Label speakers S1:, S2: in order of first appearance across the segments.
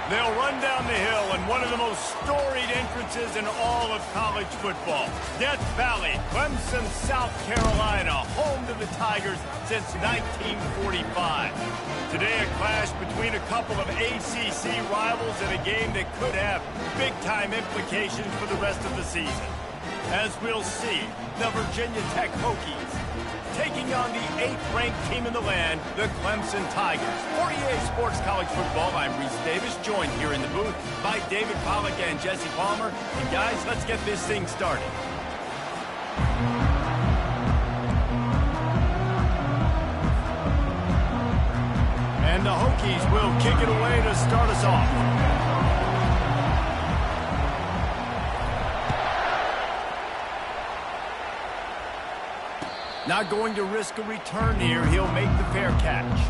S1: They'll run down the hill in one of the most storied entrances in all of college football. Death Valley, Clemson, South Carolina, home to the Tigers since 1945. Today, a clash between a couple of ACC rivals in a game that could have big-time implications for the rest of the season. As we'll see, the Virginia Tech Hokies taking on the 8th-ranked team in the land, the Clemson Tigers. For EA Sports College Football, I'm Reese Davis, joined here in the booth by David Pollack and Jesse Palmer. And guys, let's get this thing started. And the Hokies will kick it away to start us off. Not going to risk a return here. He'll make the fair catch.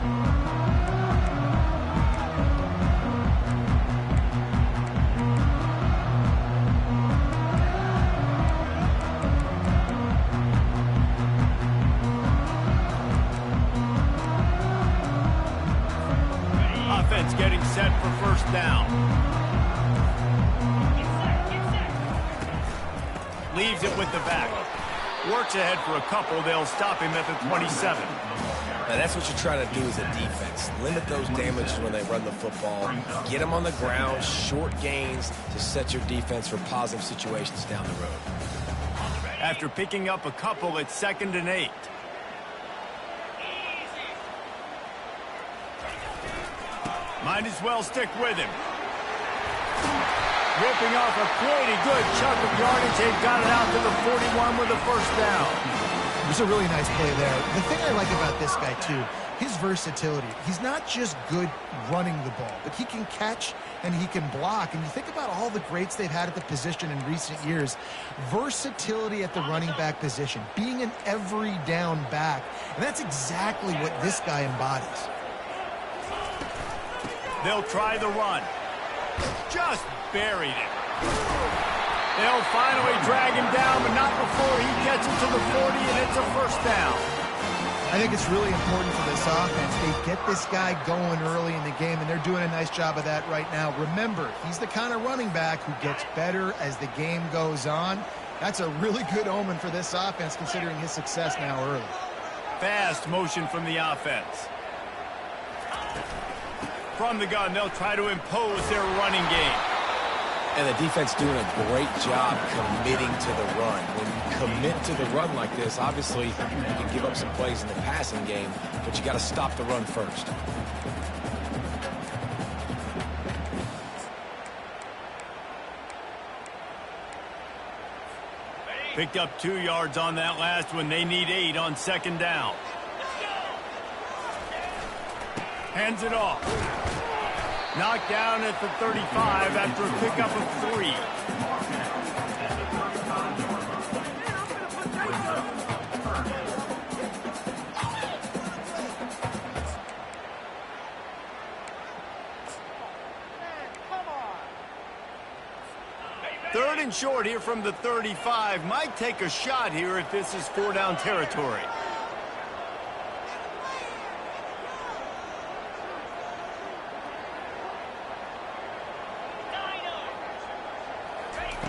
S1: Offense getting set for first down. Leaves it with the back. Works ahead for a couple. They'll stop him at the 27.
S2: Now that's what you're trying to do as a defense. Limit those damages when they run the football. Get them on the ground, short gains to set your defense for positive situations down the road.
S1: After picking up a couple, it's 2nd and 8. Might as well stick with him. Ripping off a pretty good chunk of yardage. They've got it out to the 41 with a first down.
S3: It was a really nice play there. The thing I like about this guy, too, his versatility. He's not just good running the ball, but he can catch and he can block. And you think about all the greats they've had at the position in recent years. Versatility at the running back position, being an every down back. And that's exactly what this guy embodies.
S1: They'll try the run. Just buried it. They'll finally drag him down, but not before he gets it to the 40, and it's a first down.
S3: I think it's really important for this offense. They get this guy going early in the game, and they're doing a nice job of that right now. Remember, he's the kind of running back who gets better as the game goes on. That's a really good omen for this offense, considering his success now early.
S1: Fast motion from the offense. From the gun, they'll try to impose their running game.
S2: And the defense doing a great job committing to the run. When you commit to the run like this, obviously you can give up some plays in the passing game, but you got to stop the run first.
S1: Picked up 2 yards on that last one. They need 8 on 2nd down. Hands it off. Knocked down at the 35 after a pickup of 3. Third and short here from the 35. Might take a shot here if this is 4-down territory.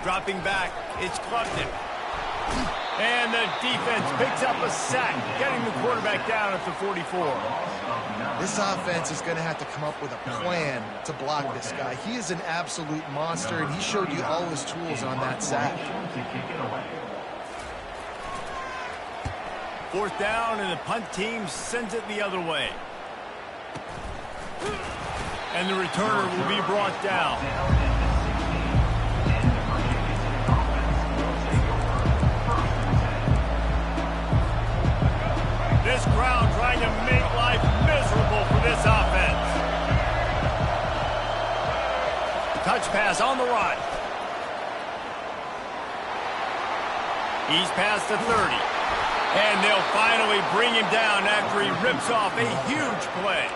S1: Dropping back, it's Clemson. And the defense picks up a sack, getting the quarterback down at the 44.
S3: This offense is going to have to come up with a plan to block this guy. He is an absolute monster, and he showed you all his tools on that sack.
S1: 4th down, and the punt team sends it the other way. And the returner will be brought down. This crowd trying to make life miserable for this offense. Touch pass on the run. He's past the 30. And they'll finally bring him down after he rips off a huge play.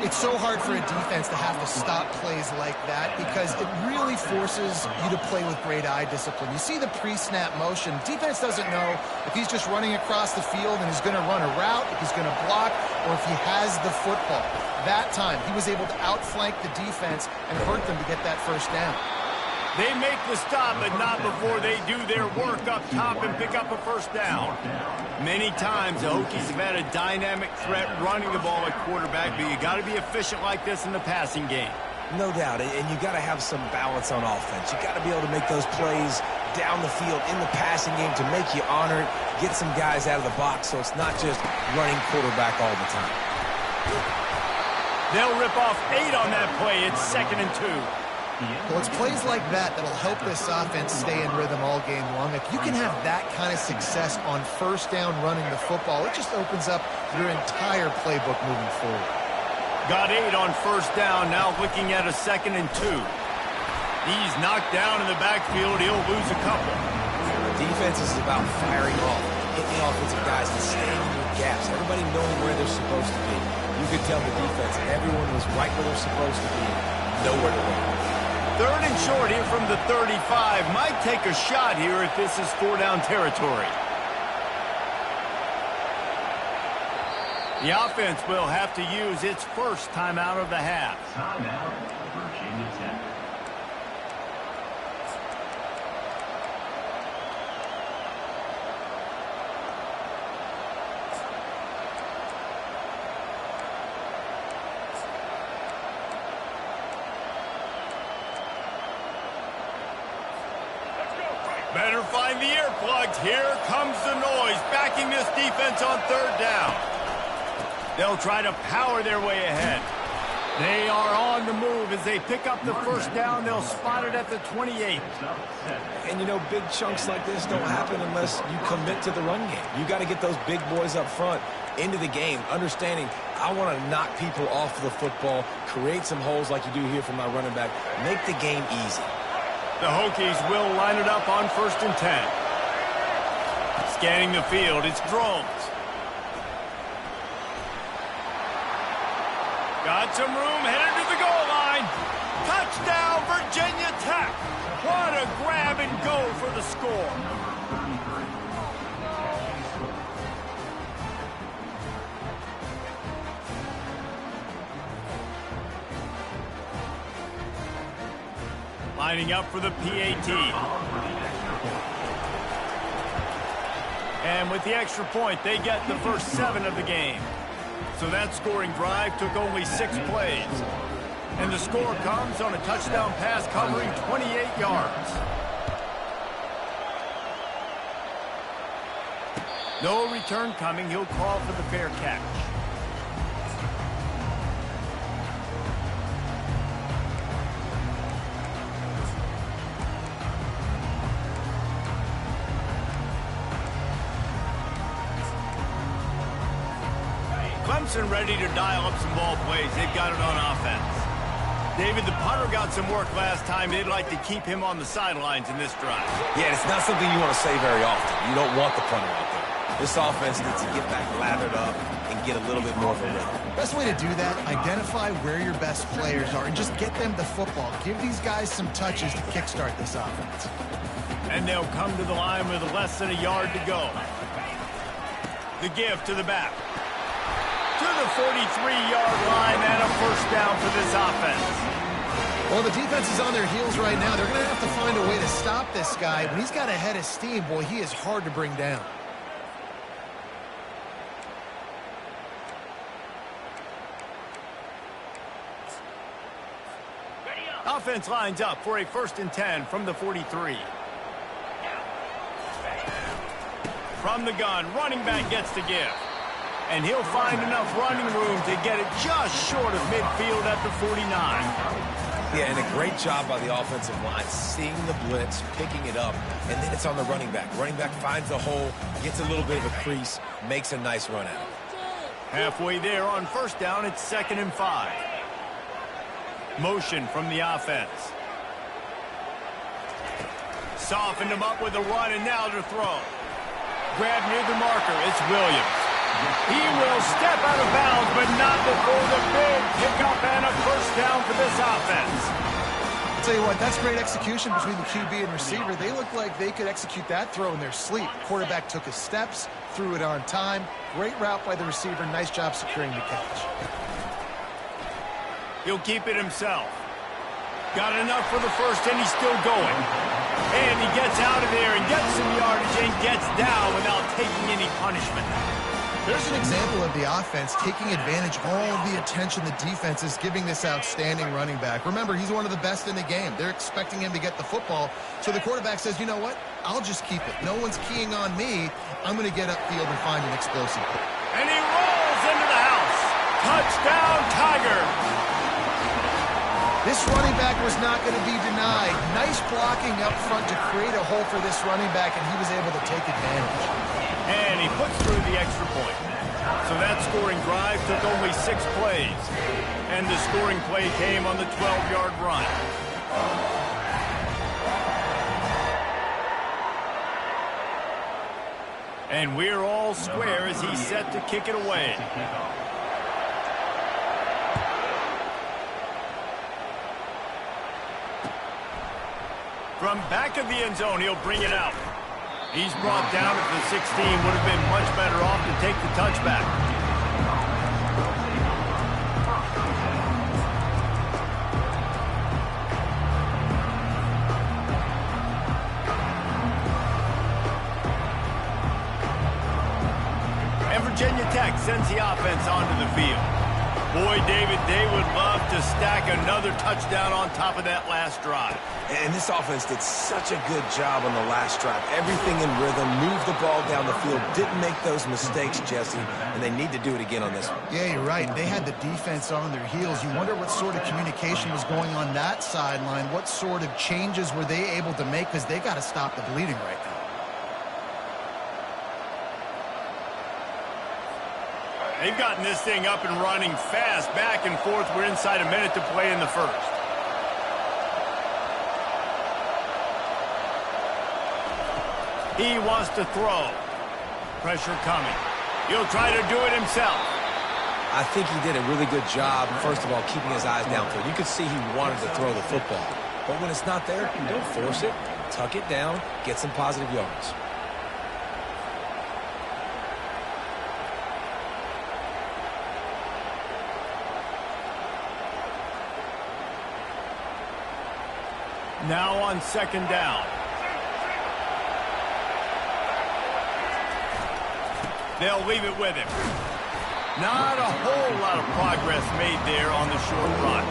S3: It's so hard for a defense to have to stop plays like that because it really forces you to play with great eye discipline. You see the pre-snap motion. Defense doesn't know if he's just running across the field and he's going to run a route, if he's going to block, or if he has the football. That time, he was able to outflank the defense and hurt them to get that first down.
S1: They make the stop, but not before they do their work up top and pick up a first down. Many times, the Hokies have had a dynamic threat running the ball at quarterback, but you got to be efficient like this in the passing game.
S2: No doubt, and you got to have some balance on offense. You got to be able to make those plays down the field in the passing game to make you honor it, get some guys out of the box so it's not just running quarterback all the time.
S1: They'll rip off 8 on that play. It's 2nd and 2.
S3: Well, it's plays like that that'll help this offense stay in rhythm all game long. If you can have that kind of success on first down running the football, it just opens up your entire playbook moving forward.
S1: Got 8 on first down, now looking at a 2nd and 2. He's knocked down in the backfield. He'll lose a couple.
S2: Defense is about firing off, hitting the offensive guys and staying in your gaps. Everybody knowing where they're supposed to be. You could tell the defense, everyone was right where they're supposed to be, nowhere to run.
S1: 3rd and short here from the 35. Might take a shot here if this is 4-down territory. The offense will have to use its first timeout of the half.
S4: Timeout, Virginia Tech.
S1: Better find the earplugs. Here comes the noise, backing this defense on 3rd down. They'll try to power their way ahead. They are on the move as they pick up the first down. They'll spot it at the 28.
S2: And, you know, big chunks like this don't happen unless you commit to the run game. You got to get those big boys up front into the game, understanding I want to knock people off the football, create some holes like you do here for my running back, make the game easy.
S1: The Hokies will line it up on 1st and 10. Scanning the field, it's Drones. Got some room, headed to the goal line. Touchdown, Virginia Tech. What a grab and go for the score. Lining up for the PAT. And with the extra point, they get the first 7 of the game. So that scoring drive took only 6 plays. And the score comes on a touchdown pass covering 28 yards. No return coming. He'll call for the fair catch. Clemson ready to dial up some ball plays. They've got it on offense. David, the punter got some work last time. They'd like to keep him on the sidelines in this drive.
S2: Yeah, it's not something you want to say very often. You don't want the punter out there. This offense needs to get back lathered up and get a little bit more of a rhythm.
S3: Best way to do that, identify where your best players are and just get them the football. Give these guys some touches to kickstart this offense.
S1: And they'll come to the line with less than a yard to go. The give to the back. To the 43-yard line and a first down for this offense.
S3: Well, the defense is on their heels right now. They're going to have to find a way to stop this guy. When he's got a head of steam, boy, he is hard to bring down.
S1: Offense lines up for a 1st and 10 from the 43. From the gun, running back gets to give. And he'll find enough running room to get it just short of midfield at the 49.
S2: Yeah, and a great job by the offensive line, seeing the blitz, picking it up, and then it's on the running back. Running back finds the hole, gets a little bit of a crease, makes a nice run out.
S1: Halfway there on first down, it's 2nd and 5. Motion from the offense. Softened him up with a run, and now to throw. Grab near the marker, it's Williams. He will step out of bounds, but not before the a big pickup and a first down for this offense.
S3: I'll tell you what, that's great execution between the QB and receiver. They look like they could execute that throw in their sleep. Quarterback took his steps, threw it on time. Great route by the receiver. Nice job securing the catch.
S1: He'll keep it himself. Got enough for the first, and he's still going. And he gets out of there and gets some yardage and gets down without taking any punishment.
S3: There's an example of the offense taking advantage of all of the attention the defense is giving this outstanding running back. Remember, he's one of the best in the game. They're expecting him to get the football. So the quarterback says, you know what? I'll just keep it. No one's keying on me. I'm going to get upfield and find an explosive play.
S1: And he rolls into the house. Touchdown, Tiger.
S3: This running back was not going to be denied. Nice blocking up front to create a hole for this running back, and he was able to take advantage.
S1: And he puts through the extra point. So that scoring drive took only 6 plays. And the scoring play came on the 12-yard run. And we're all square as he's set to kick it away. From back of the end zone, he'll bring it out. He's brought down at the 16. Would have been much better off to take the touchback. And Virginia Tech sends the offense onto the field. Boy, David, they would love to stack another touchdown on top of that last drive.
S2: And this offense did such a good job on the last drive. Everything in rhythm, moved the ball down the field, didn't make those mistakes, Jesse, and they need to do it again on this one.
S3: Yeah, you're right. They had the defense on their heels. You wonder what sort of communication was going on that sideline. What sort of changes were they able to make? Because they got to stop the bleeding right now.
S1: They've gotten this thing up and running fast, back and forth. We're inside a minute to play in the first. He wants to throw. Pressure coming. He'll try to do it himself.
S2: I think he did a really good job, first of all, keeping his eyes downfield. You could see he wanted to throw the football. But when it's not there, don't force it. Tuck it down, get some positive yards.
S1: Now on second down. They'll leave it with him. Not a whole lot of progress made there on the short run.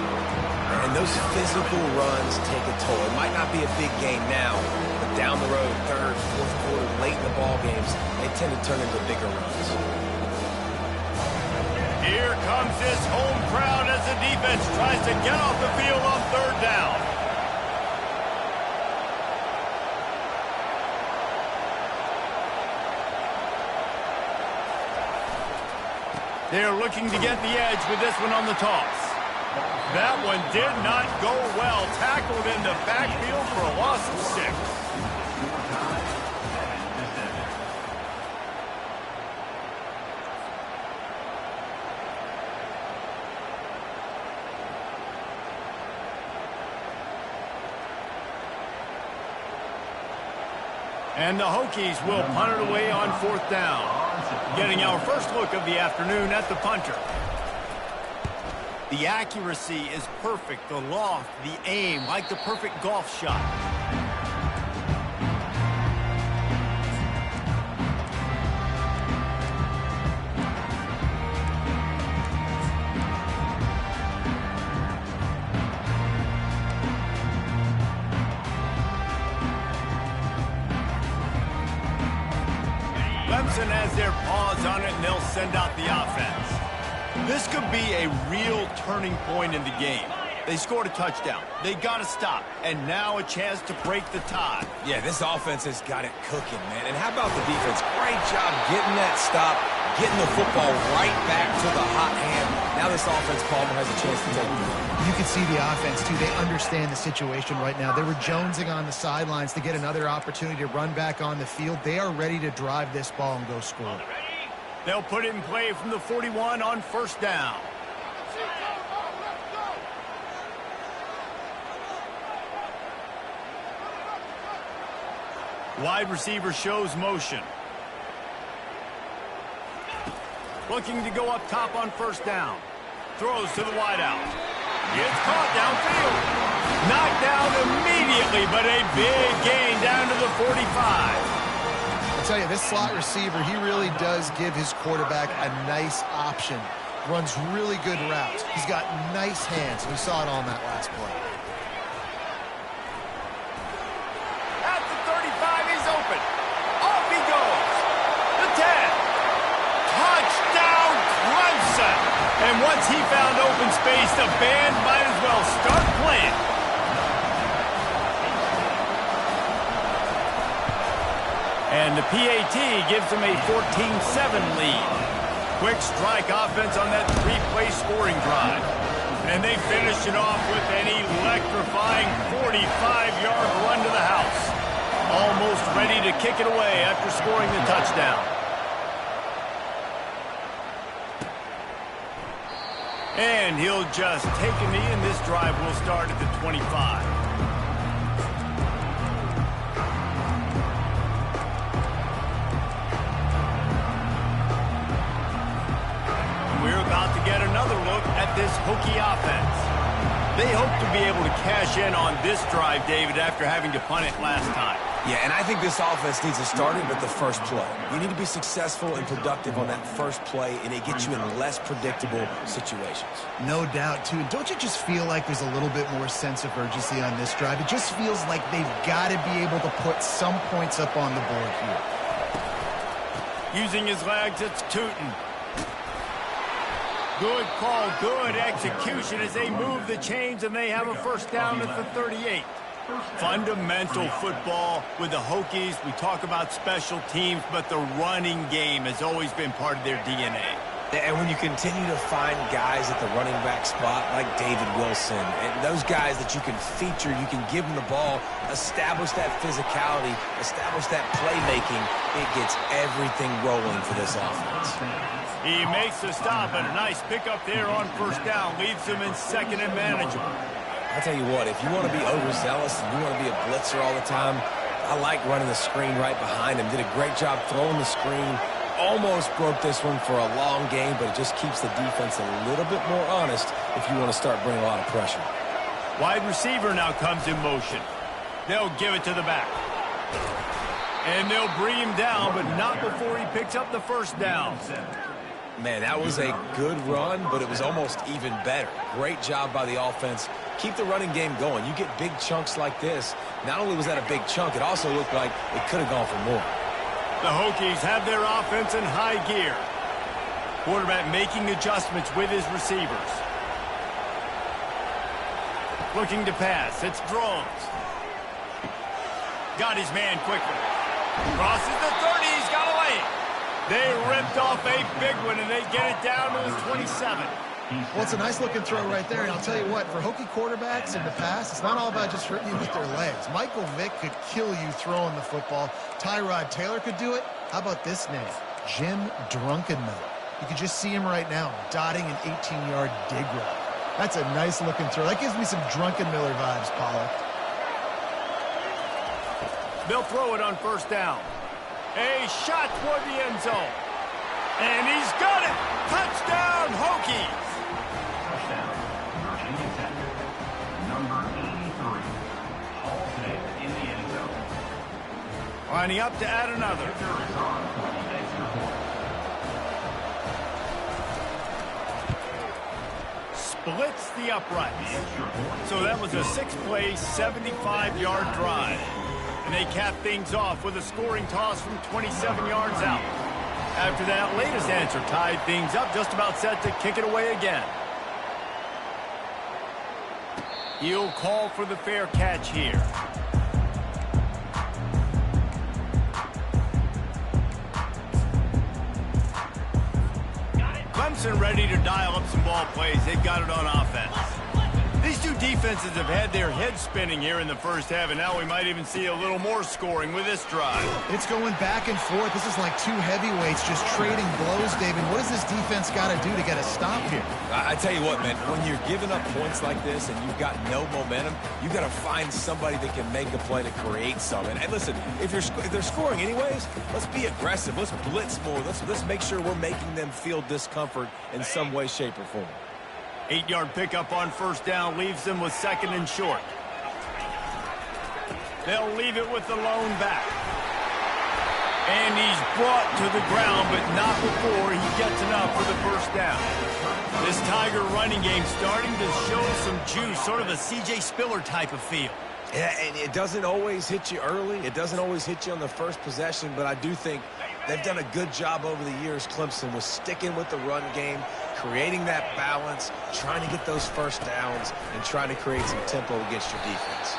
S2: And those physical runs take a toll. It might not be a big game now, but down the road, third, fourth quarter, late in the ball games, they tend to turn into bigger runs.
S1: Here comes his home crowd as the defense tries to get off the field on third down. They're looking to get the edge with this one on the toss. That one did not go well. Tackled in the backfield for a loss of 6. And the Hokies will punt it away on fourth down. Getting our first look of the afternoon at the punter. The accuracy is perfect. The loft, the aim, like the perfect golf shot. Clemson has their paws on it, and they'll send out the offense. This could be a real turning point in the game. They scored a touchdown. They got to stop. And now a chance to break the tie.
S2: Yeah, this offense has got it cooking, man. And how about the defense? Great job getting that stop, getting the football right back to the hot hand. Now this offense, Palmer, has a chance to take it.
S3: You can see the offense, too. They understand the situation right now. They were jonesing on the sidelines to get another opportunity to run back on the field. They are ready to drive this ball and go score.
S1: They'll put it in play from the 41 on first down. Wide receiver shows motion. Looking to go up top on first down. Throws to the wideout. Gets caught downfield. Knocked down immediately, but a big gain down to the 45.
S3: I'll tell you, this slot receiver, he really does give his quarterback a nice option. Runs really good routes. He's got nice hands. We saw it on that last play.
S1: At the 35, he's open. Off he goes. The 10. Touchdown, Clemson. And once he found open space, the band might as well start playing. And the PAT gives them a 14-7 lead. Quick strike offense on that three-play scoring drive. And they finish it off with an electrifying 45-yard run to the house. Almost ready to kick it away after scoring the touchdown. And he'll just take a knee, and this drive will start at the 25. We're about to get another look at this Hokie offense. They hope to be able to cash in on this drive, David, after having to punt it last time.
S2: Yeah, and I think this offense needs to start it with the first play. You need to be successful and productive on that first play, and it gets you in less predictable situations.
S3: No doubt, too. And don't you just feel like there's a little bit more sense of urgency on this drive? It just feels like they've got to be able to put some points up on the board here.
S1: Using his legs, it's Tootin. Good call, good execution as they move the chains, and they have a first down at the 38. Fundamental football with the Hokies. We talk about special teams, but the running game has always been part of their DNA.
S2: And when you continue to find guys at the running back spot like David Wilson, and those guys that you can feature, you can give them the ball, establish that physicality, establish that playmaking, it gets everything rolling for this offense.
S1: He makes the stop, and a nice pickup there on first down. Leaves them in second and manageable.
S2: I'll tell you what, if you want to be overzealous and you want to be a blitzer all the time, I like running the screen right behind him. Did a great job throwing the screen. Almost broke this one for a long game, but it just keeps the defense a little bit more honest if you want to start bringing a lot of pressure.
S1: Wide receiver now comes in motion. They'll give it to the back. And they'll bring him down, but not before he picks up the first down.
S2: Man, that was a good run, but it was almost even better. Great job by the offense. Keep the running game going. You get big chunks like this. Not only was that a big chunk, it also looked like it could have gone for more.
S1: The Hokies have their offense in high gear. Quarterback making adjustments with his receivers. Looking to pass. It's Drones. Got his man quickly. Crosses the 30. He's got a lane. They ripped off a big one, and they get it down to the 27.
S3: Well, it's a nice-looking throw right there, and I'll tell you what, for Hokie quarterbacks in the past, it's not all about just hurting you with their legs. Michael Vick could kill you throwing the football. Tyrod Taylor could do it. How about this name? Jim Drunkenmiller. You can just see him right now, dotting an 18-yard dig route. That's a nice-looking throw. That gives me some Drunkenmiller vibes, Pollard.
S1: They'll throw it on first down. A shot toward the end zone. And he's got it! Touchdown, Hokies!
S4: Touchdown, Virginia Tech. Number 83, Hall Smith in the end zone.
S1: Lining up to add another.
S4: Kicker is on for the extra point.
S1: Splits the uprights. So that was a 6-play, 75-yard drive. And they cap things off with a scoring toss from 27 yards out. After that latest answer tied things up, just about set to kick it away again. He'll call for the fair catch here. Clemson ready to dial up some ball plays. They've got it on offense. These two defenses have had their heads spinning here in the first half, and now we might even see a little more scoring with this drive.
S3: It's going back and forth. This is like two heavyweights just trading blows, David. What does this defense got to do to get a stop here?
S2: I tell you what, man, when you're giving up points like this and you've got no momentum, you got to find somebody that can make a play to create something. And listen, if they're scoring anyways, let's be aggressive. Let's blitz more. Let's make sure we're making them feel discomfort in some way, shape, or form.
S1: 8-yard pickup on first down leaves them with second and short. They'll leave it with the lone back. And he's brought to the ground, but not before he gets enough for the first down. This Tiger running game starting to show some juice, sort of a C.J. Spiller type of feel.
S2: Yeah, and it doesn't always hit you early. It doesn't always hit you on the first possession, but I do think they've done a good job over the years, Clemson, with sticking with the run game, creating that balance, trying to get those first downs, and trying to create some tempo against your defense.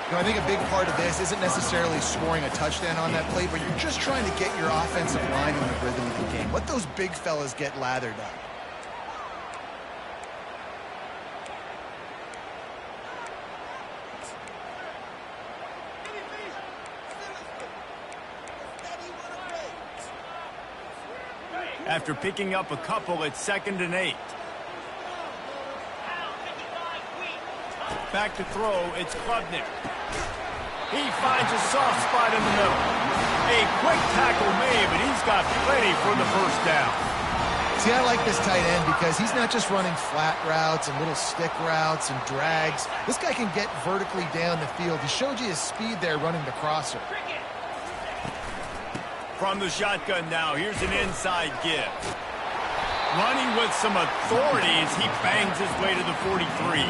S3: You know, I think a big part of this isn't necessarily scoring a touchdown on that play, but you're just trying to get your offensive line in the rhythm of the game. Let those big fellas get lathered up.
S1: After picking up a couple, it's 2nd and 8. Back to throw, it's Klubnik. He finds a soft spot in the middle. A quick tackle made, but he's got plenty for the first down.
S3: See, I like this tight end because he's not just running flat routes and little stick routes and drags. This guy can get vertically down the field. He showed you his speed there running the crosser.
S1: From the shotgun now, here's an inside give. Running with some authority as he bangs his way to the 43.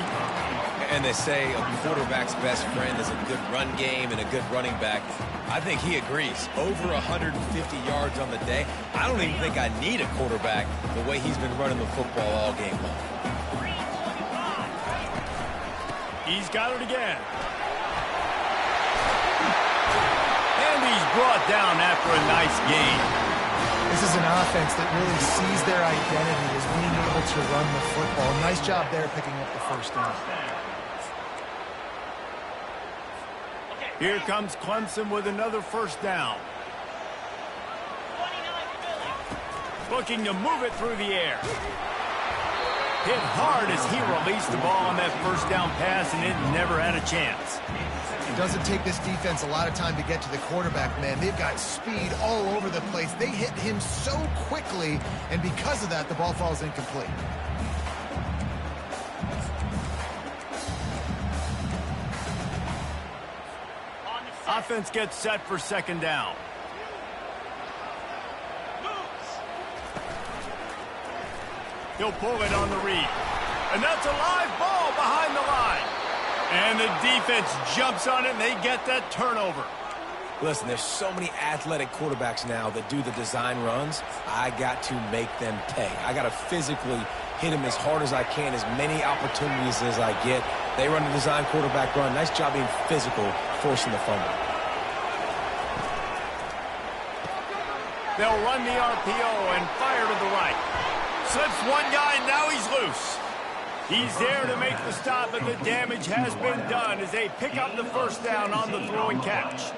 S2: And they say a quarterback's best friend is a good run game and a good running back. I think he agrees. Over 150 yards on the day. I don't even think I need a quarterback the way he's been running the football all game long.
S1: He's got it again. And he's brought down after a nice gain.
S3: This is an offense that really sees their identity as being able to run the football. Nice job there picking up the first down.
S1: Here comes Clemson with another first down. Looking to move it through the air. Hit hard as he released the ball on that first down pass, and it never had a chance.
S3: It doesn't take this defense a lot of time to get to the quarterback, man. They've got speed all over the place. They hit him so quickly, and because of that, the ball falls incomplete.
S1: Offense gets set for second down. He'll pull it on the read. And that's a live ball behind the line. And the defense jumps on it, and they get that turnover.
S2: Listen, there's so many athletic quarterbacks now that do the design runs. I got to make them pay. I got to physically hit them as hard as I can, as many opportunities as I get. They run the design quarterback run. Nice job being physical, forcing the fumble.
S1: They'll run the RPO and fire to the right. Slips one guy, now he's loose. He's there to make the stop, but the damage has been done as they pick up the first down on the throw and catch.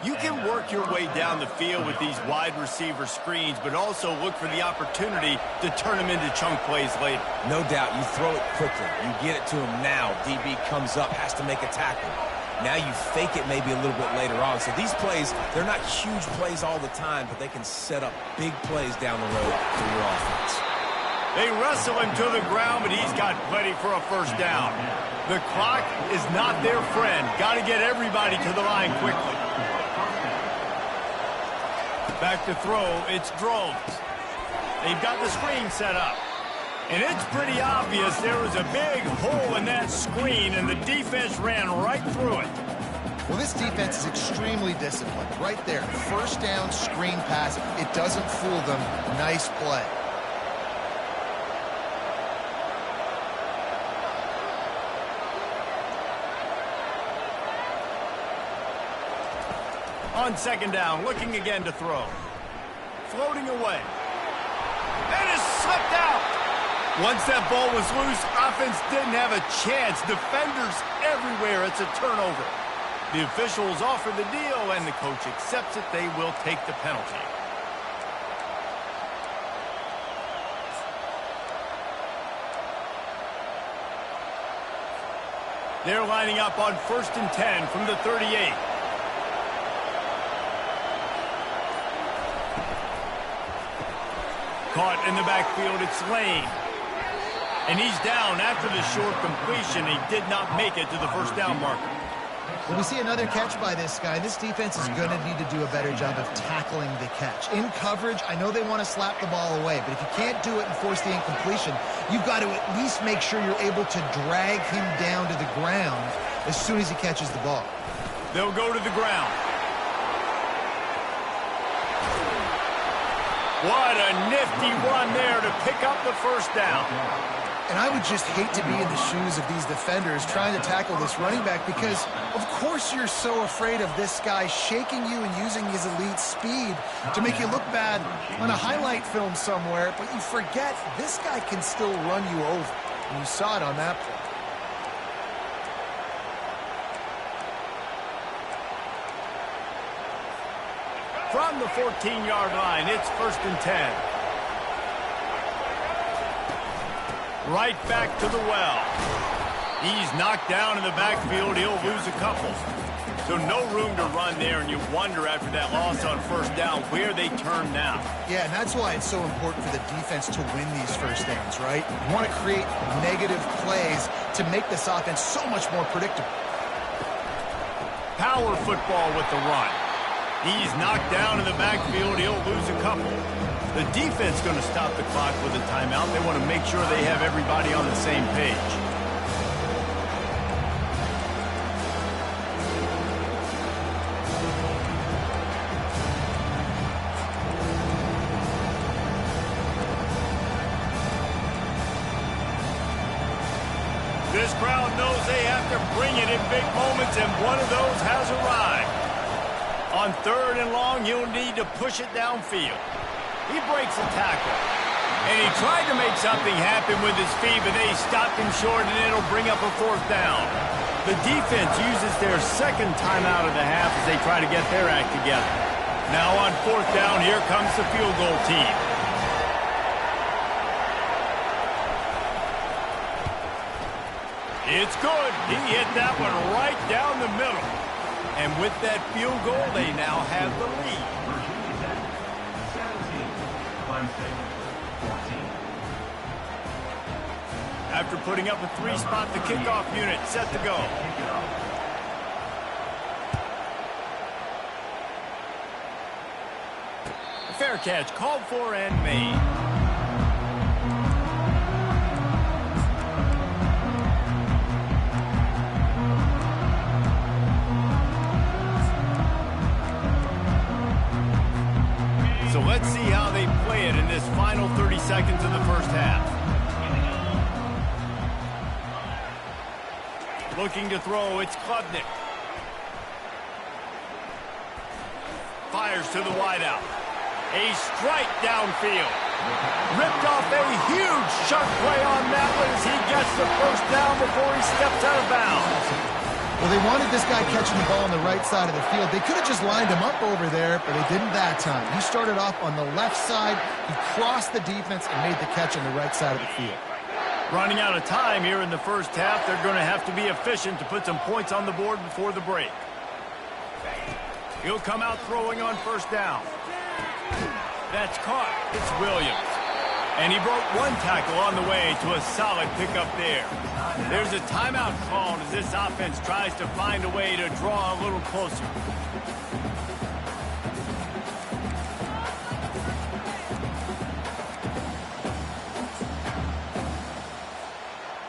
S1: You can work your way down the field with these wide receiver screens, but also look for the opportunity to turn them into chunk plays later.
S2: No doubt, you throw it quickly. You get it to him now. DB comes up, has to make a tackle. Now you fake it maybe a little bit later on. So these plays, they're not huge plays all the time, but they can set up big plays down the road for your offense.
S1: They wrestle him to the ground, but he's got plenty for a first down. The clock is not their friend. Got to get everybody to the line quickly. Back to throw, it's Drones. They've got the screen set up. And it's pretty obvious there was a big hole in that screen, and the defense ran right through it.
S3: Well, this defense is extremely disciplined. Right there, first down, screen pass. It doesn't fool them. Nice play.
S1: On second down, looking again to throw. Floating away. And is slipped out. Once that ball was loose, offense didn't have a chance. Defenders everywhere. It's a turnover. The officials offer the deal, and the coach accepts it. They will take the penalty. They're lining up on 1st and 10 from the 38. Caught in the backfield, it's Lane. And he's down after the short completion. He did not make it to the first down marker.
S3: Well, we see another catch by this guy. This defense is going to need to do a better job of tackling the catch. In coverage, I know they want to slap the ball away, but if you can't do it and force the incompletion, you've got to at least make sure you're able to drag him down to the ground as soon as he catches the ball.
S1: They'll go to the ground. What a nifty run there to pick up the first down.
S3: And I would just hate to be in the shoes of these defenders trying to tackle this running back because, of course, you're so afraid of this guy shaking you and using his elite speed to make you look bad on a highlight film somewhere, but you forget this guy can still run you over. And you saw it on that play.
S1: From the 14-yard line, it's 1st and 10. Right back to the well. He's knocked down in the backfield. He'll lose a couple. So no room to run there, and you wonder after that loss on first down where they turn now.
S3: Yeah, and that's why it's so important for the defense to win these first downs, right? You want to create negative plays to make this offense so much more predictable.
S1: Power football with the run. He's knocked down in the backfield. He'll lose a couple. The defense going to stop the clock with a timeout. They want to make sure they have everybody on the same page. This crowd knows they have to bring it in big moments, and one of those has arrived. On 3rd and long, he'll need to push it downfield. He breaks a tackle. And he tried to make something happen with his feet, but they stopped him short, and it'll bring up a 4th down. The defense uses their second timeout of the half as they try to get their act together. Now on 4th down, here comes the field goal team. It's good. He hit that one right down the middle. And with that field goal, they now have the lead. After putting up a 3-spot, the kickoff unit set to go. A fair catch called for and made. So let's see how they play it in this final 30 seconds of the first half. Looking to throw, it's Klubnik. Fires to the wideout. A strike downfield. Ripped off a huge chunk play on that one as he gets the first down before he steps out of bounds.
S3: Well, they wanted this guy catching the ball on the right side of the field. They could have just lined him up over there, but they didn't that time. He started off on the left side. He crossed the defense and made the catch on the right side of the field.
S1: Running out of time here in the first half, they're going to have to be efficient to put some points on the board before the break. He'll come out throwing on first down. That's caught. It's Williams. And he broke one tackle on the way to a solid pickup there. There's a timeout called as this offense tries to find a way to draw a little closer.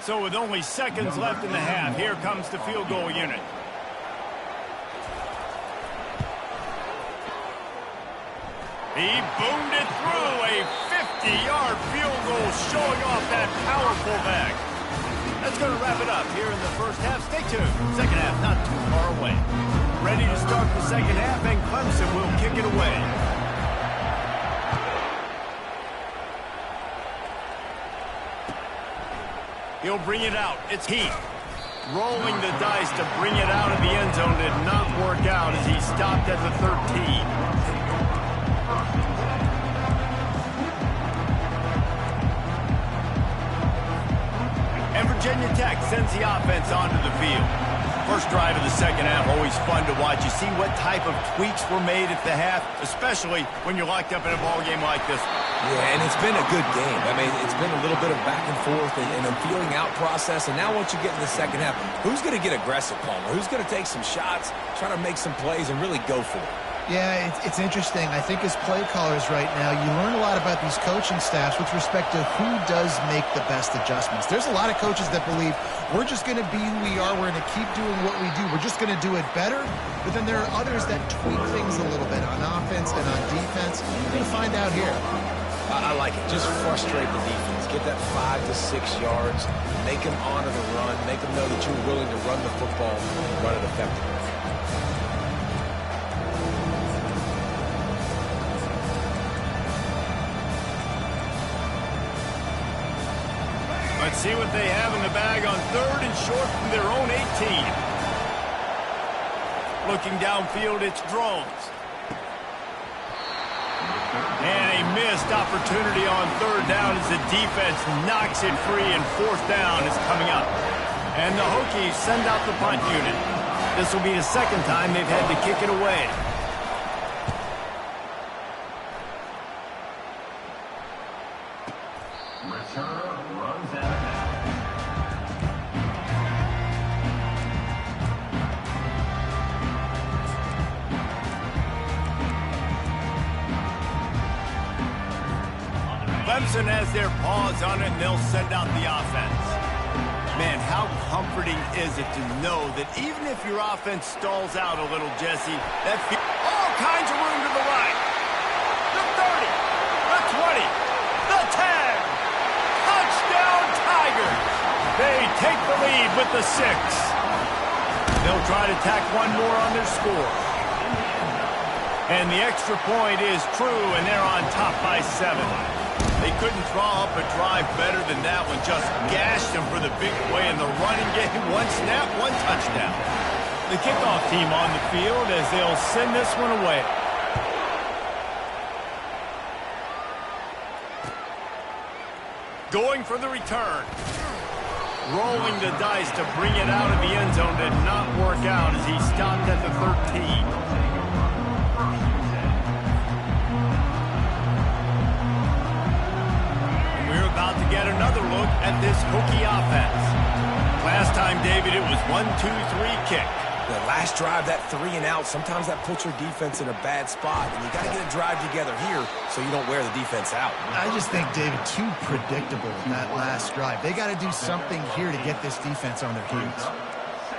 S1: So with only seconds left in the half, here comes the field goal unit. He boomed it through, a 50-yard field goal showing off that powerful back. That's going to wrap it up here in the first half. Stay tuned. Second half not too far away. Ready to start the second half, and Clemson will kick it away. He'll bring it out. It's Heath. Rolling the dice to bring it out of the end zone did not work out as he stopped at the 13. And Virginia Tech sends the offense onto the field. First drive of the second half, always fun to watch. You see what type of tweaks were made at the half, especially when you're locked up in a ball game like this.
S2: Yeah, and it's been a good game. I mean, it's been a little bit of back and forth and a feeling out process. And now once you get in the second half, who's going to get aggressive, Palmer? Who's going to take some shots, try to make some plays, and really go for it?
S3: Yeah, it's interesting. I think as play callers right now, you learn a lot about these coaching staffs with respect to who does make the best adjustments. There's a lot of coaches that believe we're just going to be who we are. We're going to keep doing what we do. We're just going to do it better. But then there are others that tweak things a little bit on offense and on defense. We're going to find out here.
S2: I like it. Just frustrate the defense. Get that 5 to 6 yards. Make them honor the run. Make them know that you're willing to run the football and run it effectively.
S1: Let's see what they have in the bag on 3rd and short from their own 18. Looking downfield, it's Drones. And a missed opportunity on 3rd down as the defense knocks it free, and 4th down is coming up. And the Hokies send out the punt unit. This will be the second time they've had to kick it away.
S4: Returner runs out of bounds.
S1: Clemson has their paws on it, and they'll send out the offense. Man, how comforting is it to know that even if your offense stalls out a little, Jesse, that all kinds of room to the right. The 30, the 20, the 10. Touchdown, Tigers. They take the lead with the 6. They'll try to tack one more on their score. And the extra point is true, and they're on top by 7. They couldn't draw up a drive better than that one. Just gashed them for the big play in the running game. One snap, one touchdown. The kickoff team on the field as they'll send this one away. Going for the return. Rolling the dice to bring it out of the end zone did not work out as he stopped at the 13. About to get another look at this Hokie offense. Last time, David, it was 1-2-3 kick.
S2: The last drive, that 3 and out, sometimes that puts your defense in a bad spot, and you got to get a drive together here so you don't wear the defense out.
S3: I just think, David, too predictable in that last drive. They got to do something here to get this defense on their heels.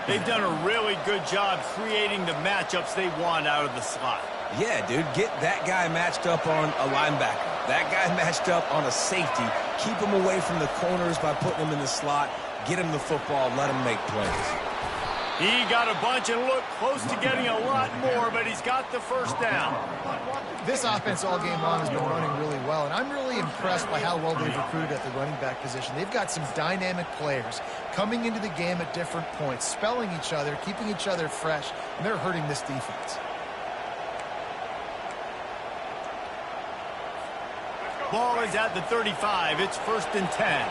S1: They've done a really good job creating the matchups they want out of the slot.
S2: Yeah, dude, get that guy matched up on a linebacker. That guy matched up on a safety. Keep him away from the corners by putting him in the slot. Get him the football. Let him make plays.
S1: He got a bunch and looked close to getting a lot more, but he's got the first down.
S3: This offense all game long has been running really well, and I'm really impressed by how well they've recruited at the running back position. They've got some dynamic players coming into the game at different points, spelling each other, keeping each other fresh, and they're hurting this defense.
S1: Ball is at the 35. It's 1st and 10.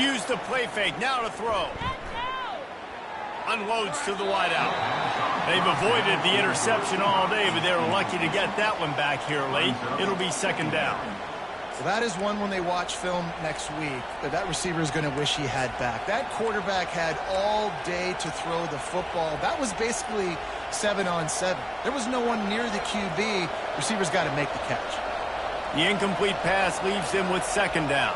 S1: Use the play fake. Now to throw. Unloads to the wideout. They've avoided the interception all day, but they're lucky to get that one back here late. It'll be 2nd down.
S3: So that is one when they watch film next week, but that receiver is going to wish he had back. That quarterback had all day to throw the football. That was basically 7-on-7. There was no one near the QB. Receiver's got to make the catch.
S1: The incomplete pass leaves him with 2nd down.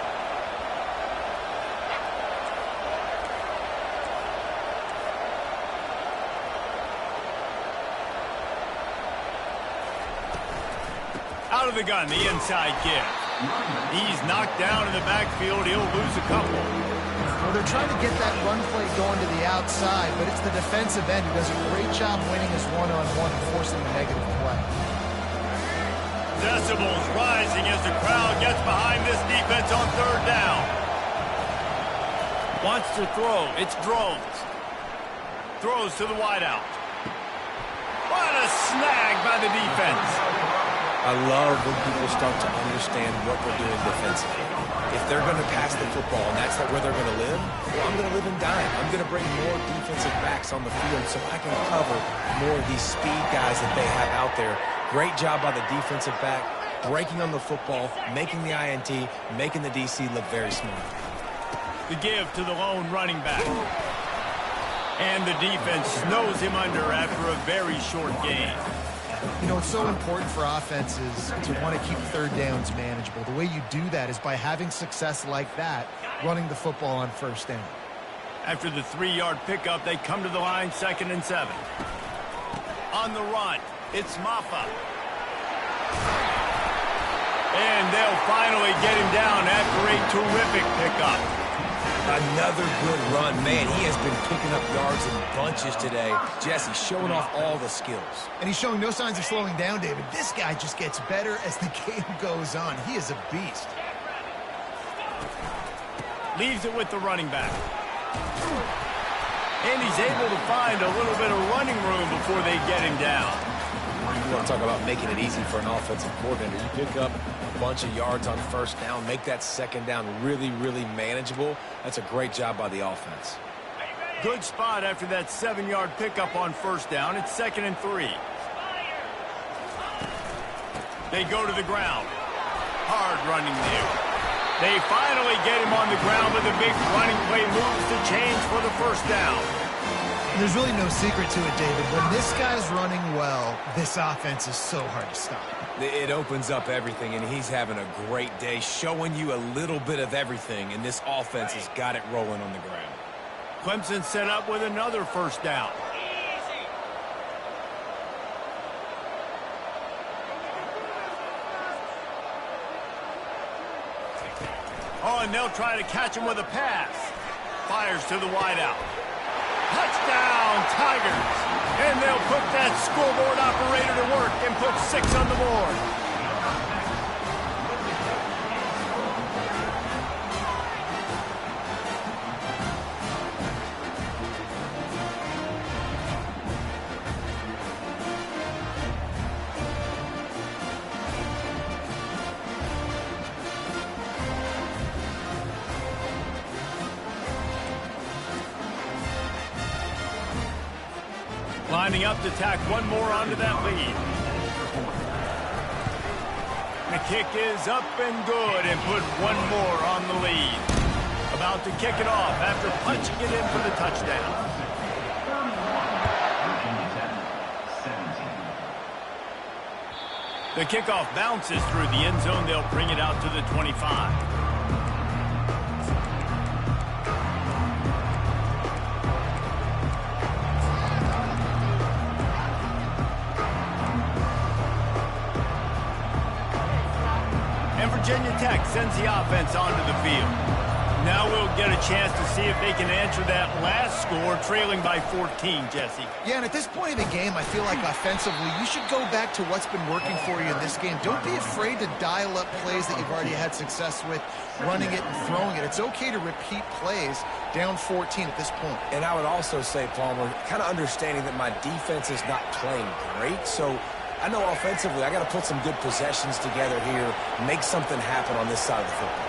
S1: Out of the gun, the inside give. He's knocked down in the backfield. He'll lose a couple.
S3: Well, they're trying to get that run play going to the outside, but it's the defensive end who does a great job winning his one-on-one and forcing a negative play.
S1: Decibels rising as the crowd gets behind this defense on third down. Wants to throw. It's Drones. Throws to the wideout. What a snag by the defense.
S2: I love when people start to understand what we're doing defensively. If they're going to pass the football and that's where they're going to live, well, I'm going to live and dime. I'm going to bring more defensive backs on the field so I can cover more of these speed guys that they have out there. Great job by the defensive back, breaking on the football, making the INT, making the DC look very smart.
S1: The give to the lone running back. And the defense snows him under after a very short game.
S3: You know, it's so important for offenses to want to keep third downs manageable. The way you do that is by having success like that, running the football on first down.
S1: After the 3-yard pickup, they come to the line 2nd and 7. On the run, it's Maffa. And they'll finally get him down after a terrific pickup.
S2: Another good run. Man, he has been picking up yards in bunches today. Jesse showing off all the skills.
S3: And he's showing no signs of slowing down, David. This guy just gets better as the game goes on. He is a beast.
S1: Leaves it with the running back. And he's able to find a little bit of running room before they get him down.
S2: You want to talk about making it easy for an offensive coordinator. You pick up a bunch of yards on first down, make that second down really, really manageable. That's a great job by the offense.
S1: Good spot after that 7-yard pickup on first down. It's 2nd and 3. They go to the ground. Hard running there. They finally get him on the ground with a big running play, moves to change for the first down.
S3: There's really no secret to it, David. When this guy's running well, this offense is so hard to stop.
S2: It opens up everything, and he's having a great day, showing you a little bit of everything, and this offense has got it rolling on the ground.
S1: Clemson set up with another first down. Oh, and they'll try to catch him with a pass. Fires to the wideout. Touchdown, Tigers! And they'll put that scoreboard operator to work and put 6 on the board. Lining up to tack one more onto that lead. The kick is up and good and put one more on the lead. About to kick it off after punching it in for the touchdown. The kickoff bounces through the end zone. They'll bring it out to the 25. Virginia Tech sends the offense onto the field. Now we'll get a chance to see if they can answer that last score, trailing by 14, Jesse.
S3: Yeah, and at this point of the game, I feel like offensively, you should go back to what's been working for you in this game. Don't be afraid to dial up plays that you've already had success with, running it and throwing it. It's okay to repeat plays down 14 at this point.
S2: And I would also say, Palmer, kind of understanding that my defense is not playing great, so I know offensively I got to put some good possessions together here, make something happen on this side of the football.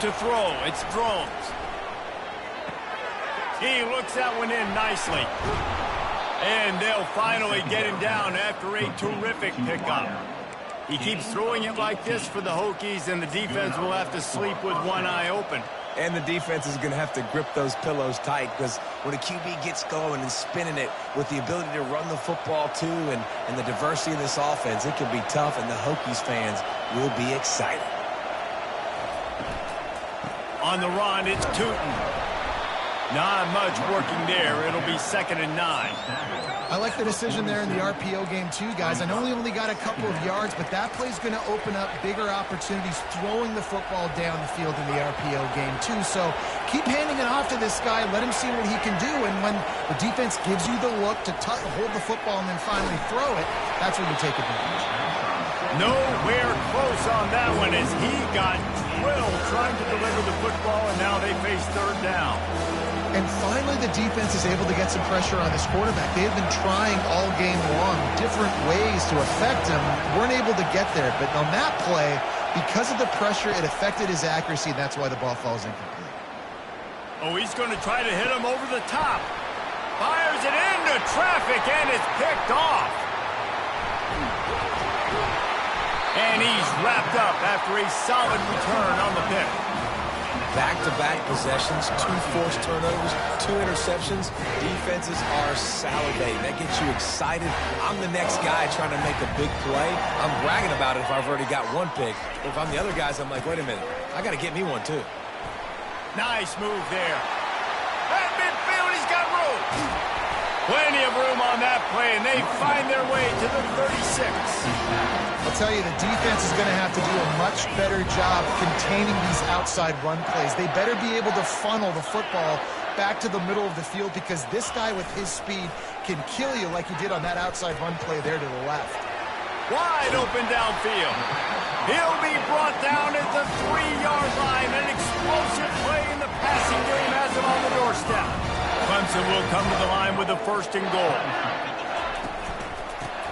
S1: To throw, it's Drones. He looks that one in nicely. And they'll finally get him down after a terrific pickup. He keeps throwing it like this for the Hokies, and the defense will have to sleep with one eye open.
S2: And the defense is going to have to grip those pillows tight, because when a QB gets going and spinning it with the ability to run the football too and the diversity of this offense, it can be tough, and the Hokies fans will be excited.
S1: On the run, it's Tootin. Not much working there. It'll be 2nd and 9.
S3: I like the decision there in the RPO game too, guys. I know he only got a couple of yards, but that play's going to open up bigger opportunities throwing the football down the field in the RPO game too. So keep handing it off to this guy. Let him see what he can do. And when the defense gives you the look to hold the football and then finally throw it, that's when you take advantage.
S1: Nowhere close on that one as he got drilled trying to deliver the football, and now they face third down.
S3: And finally, the defense is able to get some pressure on this quarterback. They have been trying all game long different ways to affect him. Weren't able to get there. But on that play, because of the pressure, it affected his accuracy, and that's why the ball falls incomplete.
S1: Oh, he's going to try to hit him over the top. Fires it into traffic, and it's picked off. And he's wrapped up after a solid return on the pick.
S2: Back-to-back possessions, 2 forced turnovers, 2 interceptions. Defenses are salivating. That gets you excited. I'm the next guy trying to make a big play. I'm bragging about it if I've already got one pick. But if I'm the other guys, I'm like, wait a minute. I got to get me one, too.
S1: Nice move there. At midfield, he's got room. Plenty of room on that play, and they find their way to the 36.
S3: I'll tell you, the defense is going to have to do a much better job containing these outside run plays. They better be able to funnel the football back to the middle of the field because this guy with his speed can kill you like he did on that outside run play there to the left.
S1: Wide open downfield. He'll be brought down at the 3-yard line. An explosive play in the passing game has him on the doorstep. Clemson will come to the line with a 1st and goal.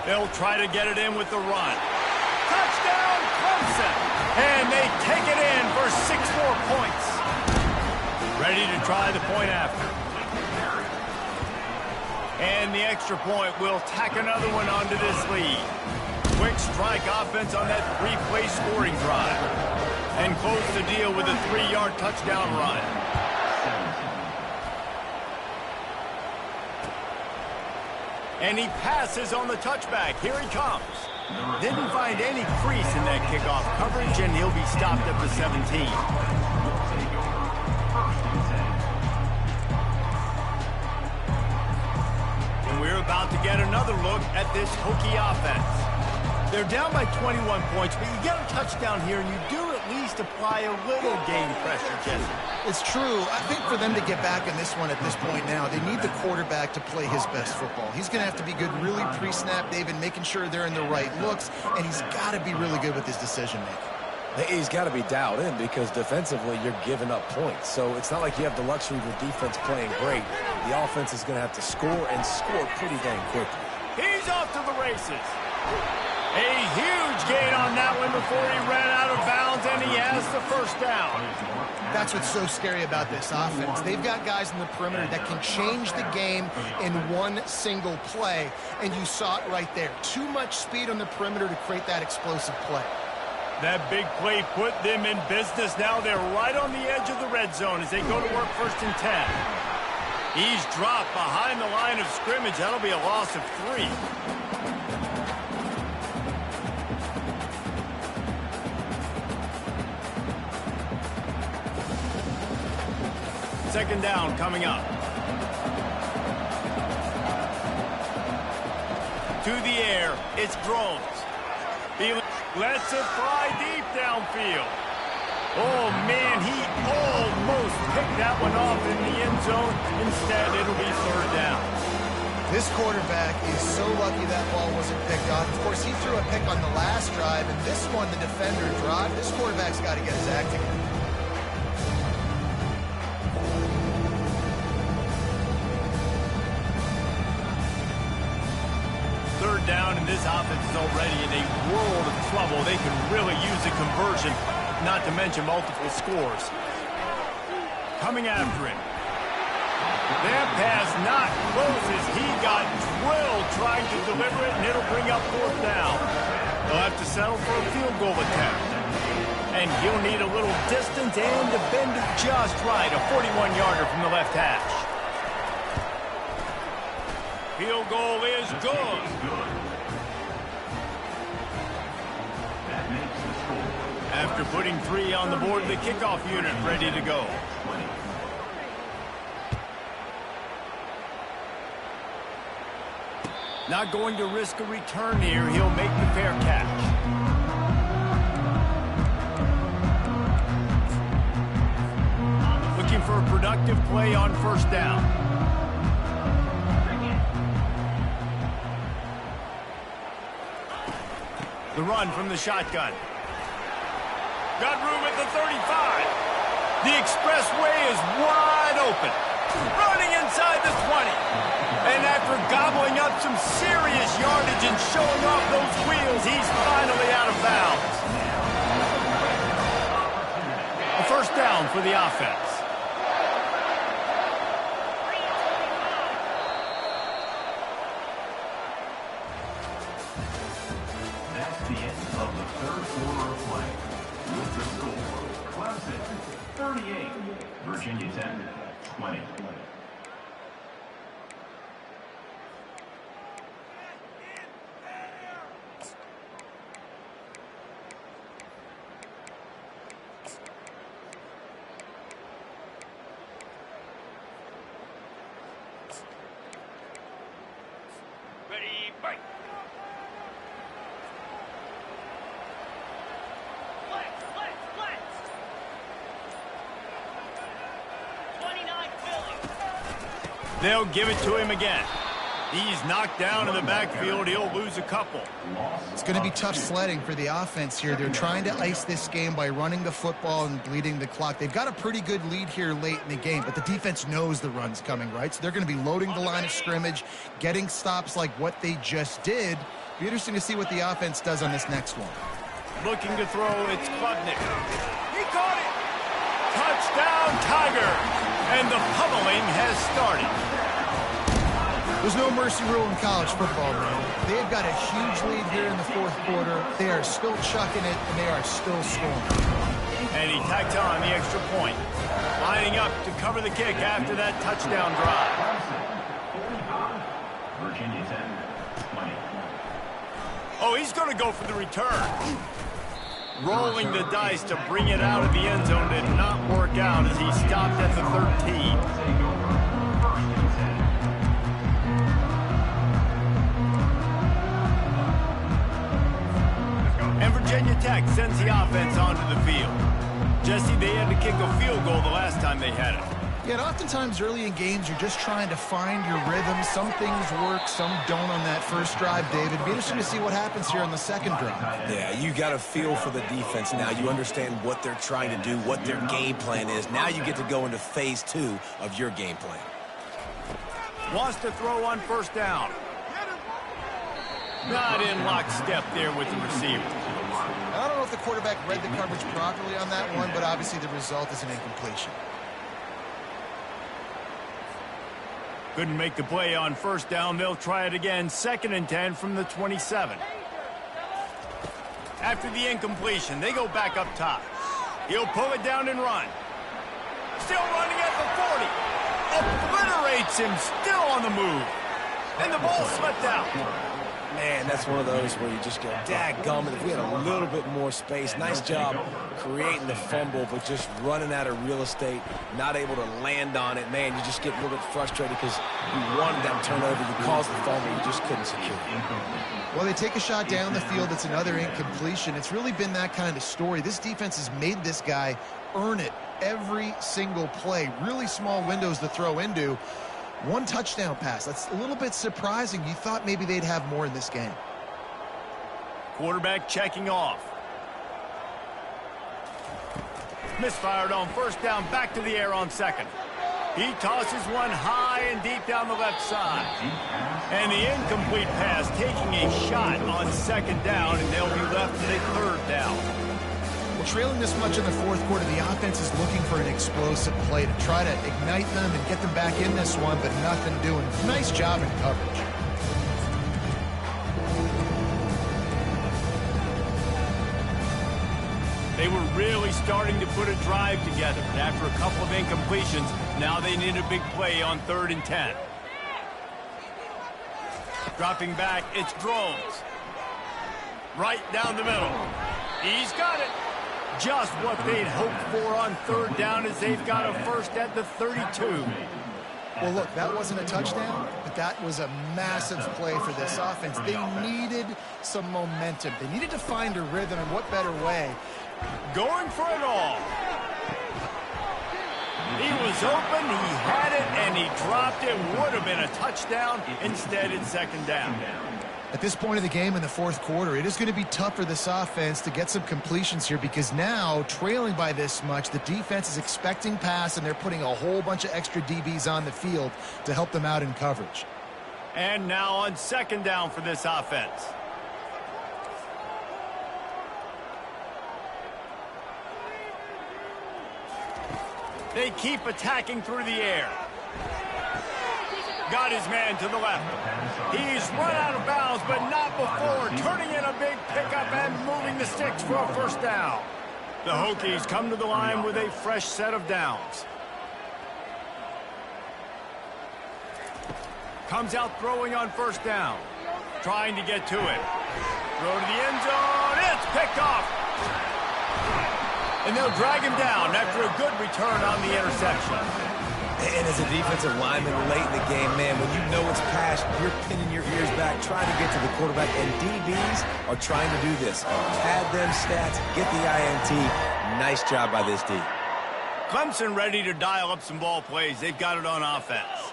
S1: They'll try to get it in with the run. Touchdown, Clemson! And they take it in for 6 more points. Ready to try the point after. And the extra point will tack another one onto this lead. Quick strike offense on that 3-play scoring drive. And close the deal with a 3-yard touchdown run. And he passes on the touchback. Here he comes. Didn't find any crease in that kickoff coverage, and he'll be stopped at the 17. And we're about to get another look at this Hokie offense. They're down by 21 points, but you get a touchdown here, and you do at least apply a little game pressure, Jesse.
S3: It's true. I think for them to get back in this one at this point now, they need the quarterback to play his best football. He's going to have to be good really pre-snap, David, making sure they're in the right looks, and he's got to be really good with his decision-making.
S2: He's got to be dialed in because defensively you're giving up points. So it's not like you have the luxury of the defense playing great. The offense is going to have to score and score pretty dang quickly.
S1: He's off to the races. A huge gain on that one before he ran out of bounds, and he has the 1st down.
S3: That's what's so scary about this offense. They've got guys in the perimeter that can change the game in one single play, and you saw it right there. Too much speed on the perimeter to create that explosive play.
S1: That big play put them in business. Now they're right on the edge of the red zone as they go to work 1st and 10. He's dropped behind the line of scrimmage. That'll be a loss of 3. 2nd down coming up. To the air, it's Drones. He lets it fly deep downfield. Oh, man, he almost picked that one off in the end zone. Instead, it'll be 3rd down.
S3: This quarterback is so lucky that ball wasn't picked off. Of course, he threw a pick on the last drive, and this one, the defender dropped. This quarterback's got to get his act together.
S1: Down, and this offense is already in a world of trouble. They can really use a conversion, not to mention multiple scores. Coming after him. That pass not close as he got drilled trying to deliver it, and it'll bring up 4th down. They'll have to settle for a field goal attempt. And he'll need a little distance and to bend it just right. A 41-yarder from the left hash. Field goal is good. After putting 3 on the board, the kickoff unit ready to go. Not going to risk a return here. He'll make the fair catch. Looking for a productive play on first down. The run from the shotgun. Got room at the 35. The expressway is wide open. Running inside the 20. And after gobbling up some serious yardage and showing off those wheels, he's finally out of bounds. A first down for the offense.
S4: That's the end of the third quarter of play. With the score, Clemson 38, Virginia Tech 20.
S1: Ready, break. They'll give it to him again. He's knocked down in the backfield. He'll lose a couple.
S3: It's going to be tough sledding for the offense here. They're trying to ice this game by running the football and bleeding the clock. They've got a pretty good lead here late in the game, but the defense knows the run's coming, right? So they're going to be loading the line of scrimmage, getting stops like what they just did. Be interesting to see what the offense does on this next one.
S1: Looking to throw, it's Klubnik. He caught it! Touchdown, Tiger! And the pummeling has started.
S3: There's no mercy rule in college football, man. They've got a huge lead here in the fourth quarter. They are still chucking it, and they are still scoring.
S1: And he tacked on the extra point. Lining up to cover the kick after that touchdown drive.
S4: Virginia Tech 20.
S1: Oh, he's going to go for the return. Rolling the dice to bring it out of the end zone did not work out as he stopped at the 13. And Virginia Tech sends the offense onto the field. Jesse, they had to kick a field goal the last time they had it.
S3: Yeah, and oftentimes early in games, you're just trying to find your rhythm. Some things work, some don't on that first drive, David. It'd be interesting to see what happens here on the second drive.
S2: Yeah, you got a feel for the defense now. You understand what they're trying to do, what their game plan is. Now you get to go into phase 2 of your game plan.
S1: Wants to throw on first down. Not in lockstep there with the receiver.
S3: I don't know if the quarterback read the coverage properly on that one, but obviously the result is an incompletion.
S1: Couldn't make the play on first down. They'll try it again. 2nd and 10 from the 27. After the incompletion, they go back up top. He'll pull it down and run. Still running at the 40. Obliterates him, still on the move. And the ball slipped out.
S2: Man, that's one of those where you just go, dadgummit, if we had a little bit more space. Nice job creating the fumble, but just running out of real estate, not able to land on it. Man, you just get a little bit frustrated because you wanted that turnover. You caused the fumble, you just couldn't secure it.
S3: Well, they take a shot down the field. It's another incompletion. It's really been that kind of story. This defense has made this guy earn it every single play. Really small windows to throw into. One touchdown pass. That's a little bit surprising. You thought maybe they'd have more in this game.
S1: Quarterback checking off. Misfired on first down, back to the air on second. He tosses one high and deep down the left side. And the incomplete pass taking a shot on second down, and they'll be left with a third down.
S3: Well, trailing this much in the fourth quarter, the offense is looking for an explosive play to try to ignite them and get them back in this one, but nothing doing. Nice job in coverage.
S1: They were really starting to put a drive together, but after a couple of incompletions, now they need a big play on 3rd and 10. Dropping back, it's Drones. Right down the middle. He's got it. Just what they'd hoped for on 3rd down as they've got a first at the 32.
S3: Well, look, that wasn't a touchdown, but but that was a massive play for this offense. They needed some momentum. They needed to find a rhythm, and what better way?
S1: Going for it all. He was open, he had it, and he dropped it. Would have been a touchdown. Instead, it's second down.
S3: At this point of the game in the fourth quarter, it is going to be tough for this offense to get some completions here because now, trailing by this much, the defense is expecting pass, and they're putting a whole bunch of extra DBs on the field to help them out in coverage.
S1: And now on second down for this offense. They keep attacking through the air. Got his man to the left. He's run out of bounds, but not before turning in a big pickup and moving the sticks for a first down. The Hokies come to the line with a fresh set of downs. Comes out throwing on first down. Trying to get to it. Throw to the end zone. It's picked off. And they'll drag him down after a good return on the interception.
S2: And as a defensive lineman late in the game, man, when you know it's passed, you're pinning your ears back, trying to get to the quarterback, and DBs are trying to do this. Pad them stats, get the INT. Nice job by this D.
S1: Clemson ready to dial up some ball plays. They've got it on offense.